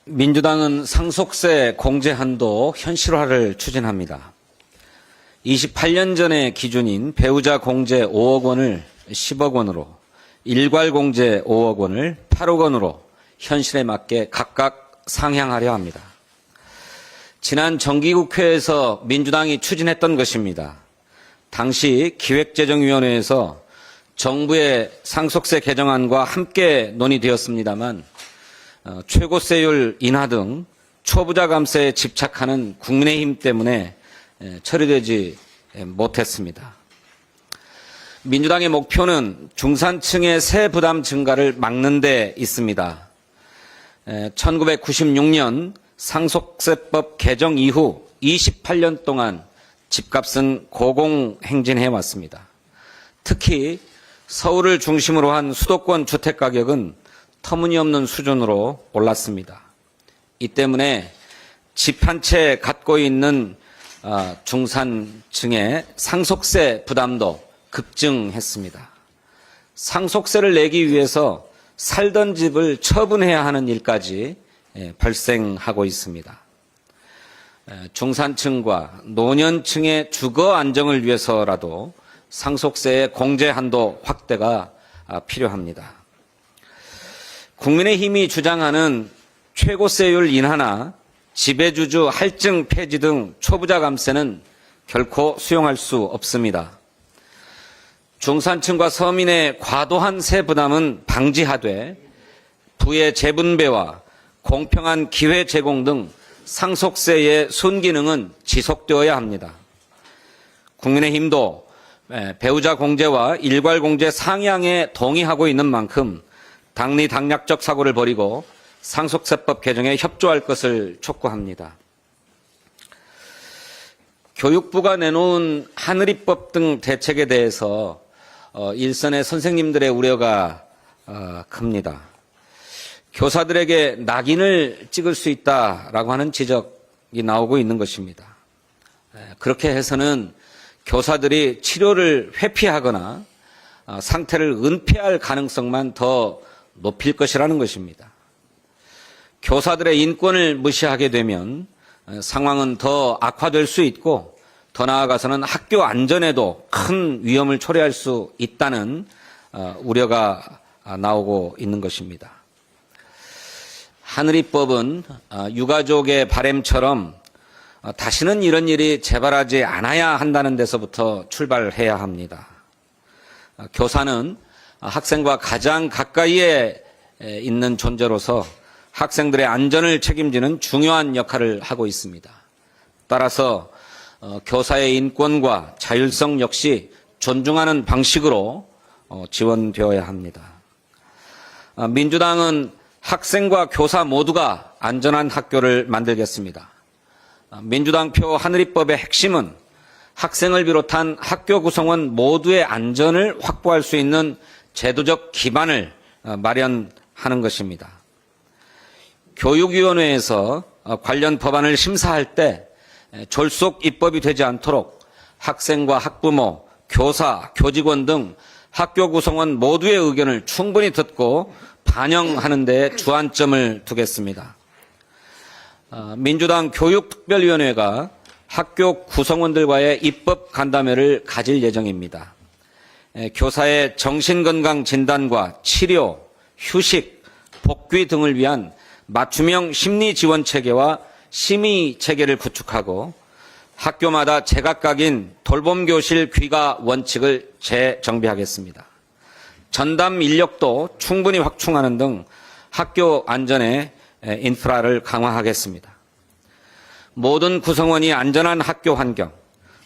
민주당은 상속세 공제 한도 현실화를 추진합니다. 28년 전의 기준인 배우자 공제 5억 원을 10억 원으로, 일괄 공제 5억 원을 8억 원으로 현실에 맞게 각각 상향하려 합니다. 지난 정기국회에서 민주당이 추진했던 것입니다. 당시 기획재정위원회에서 정부의 상속세 개정안과 함께 논의되었습니다만 최고세율 인하 등 초부자 감세에 집착하는 국민의힘 때문에 처리되지 못했습니다. 민주당의 목표는 중산층의 세 부담 증가를 막는 데 있습니다. 1996년 상속세법 개정 이후 28년 동안 집값은 고공행진해 왔습니다. 특히 서울을 중심으로 한 수도권 주택가격은 터무니없는 수준으로 올랐습니다. 이 때문에 집 한 채 갖고 있는 중산층의 상속세 부담도 급증했습니다. 상속세를 내기 위해서 살던 집을 처분해야 하는 일까지 발생하고 있습니다. 중산층과 노년층의 주거 안정을 위해서라도 상속세의 공제 한도 확대가 필요합니다. 국민의힘이 주장하는 최고세율 인하나 지배주주 할증 폐지 등 초부자 감세는 결코 수용할 수 없습니다. 중산층과 서민의 과도한 세 부담은 방지하되 부의 재분배와 공평한 기회 제공 등 상속세의 순기능은 지속되어야 합니다. 국민의힘도 배우자 공제와 일괄 공제 상향에 동의하고 있는 만큼 당리당략적 사고를 버리고 상속세법 개정에 협조할 것을 촉구합니다. 교육부가 내놓은 하늘이법 등 대책에 대해서 일선의 선생님들의 우려가 큽니다. 교사들에게 낙인을 찍을 수 있다라고 하는 지적이 나오고 있는 것입니다. 그렇게 해서는 교사들이 치료를 회피하거나 상태를 은폐할 가능성만 더 높일 것이라는 것입니다. 교사들의 인권을 무시하게 되면 상황은 더 악화될 수 있고 더 나아가서는 학교 안전에도 큰 위험을 초래할 수 있다는 우려가 나오고 있는 것입니다. 하늘이법은 유가족의 바람처럼 다시는 이런 일이 재발하지 않아야 한다는 데서부터 출발해야 합니다. 교사는 학생과 가장 가까이에 있는 존재로서 학생들의 안전을 책임지는 중요한 역할을 하고 있습니다. 따라서 교사의 인권과 자율성 역시 존중하는 방식으로 지원되어야 합니다. 민주당은 학생과 교사 모두가 안전한 학교를 만들겠습니다. 민주당표 하늘이법의 핵심은 학생을 비롯한 학교 구성원 모두의 안전을 확보할 수 있는 제도적 기반을 마련하는 것입니다. 교육위원회에서 관련 법안을 심사할 때 졸속 입법이 되지 않도록 학생과 학부모, 교사, 교직원 등 학교 구성원 모두의 의견을 충분히 듣고 반영하는 데 주안점을 두겠습니다. 민주당 교육특별위원회가 학교 구성원들과의 입법 간담회를 가질 예정입니다. 교사의 정신건강 진단과 치료, 휴식, 복귀 등을 위한 맞춤형 심리 지원 체계와 심의 체계를 구축하고 학교마다 제각각인 돌봄교실 귀가 원칙을 재정비하겠습니다. 전담 인력도 충분히 확충하는 등 학교 안전의 인프라를 강화하겠습니다. 모든 구성원이 안전한 학교 환경,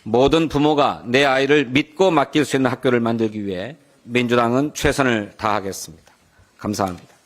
모든 부모가 내 아이를 믿고 맡길 수 있는 학교를 만들기 위해 민주당은 최선을 다하겠습니다. 감사합니다.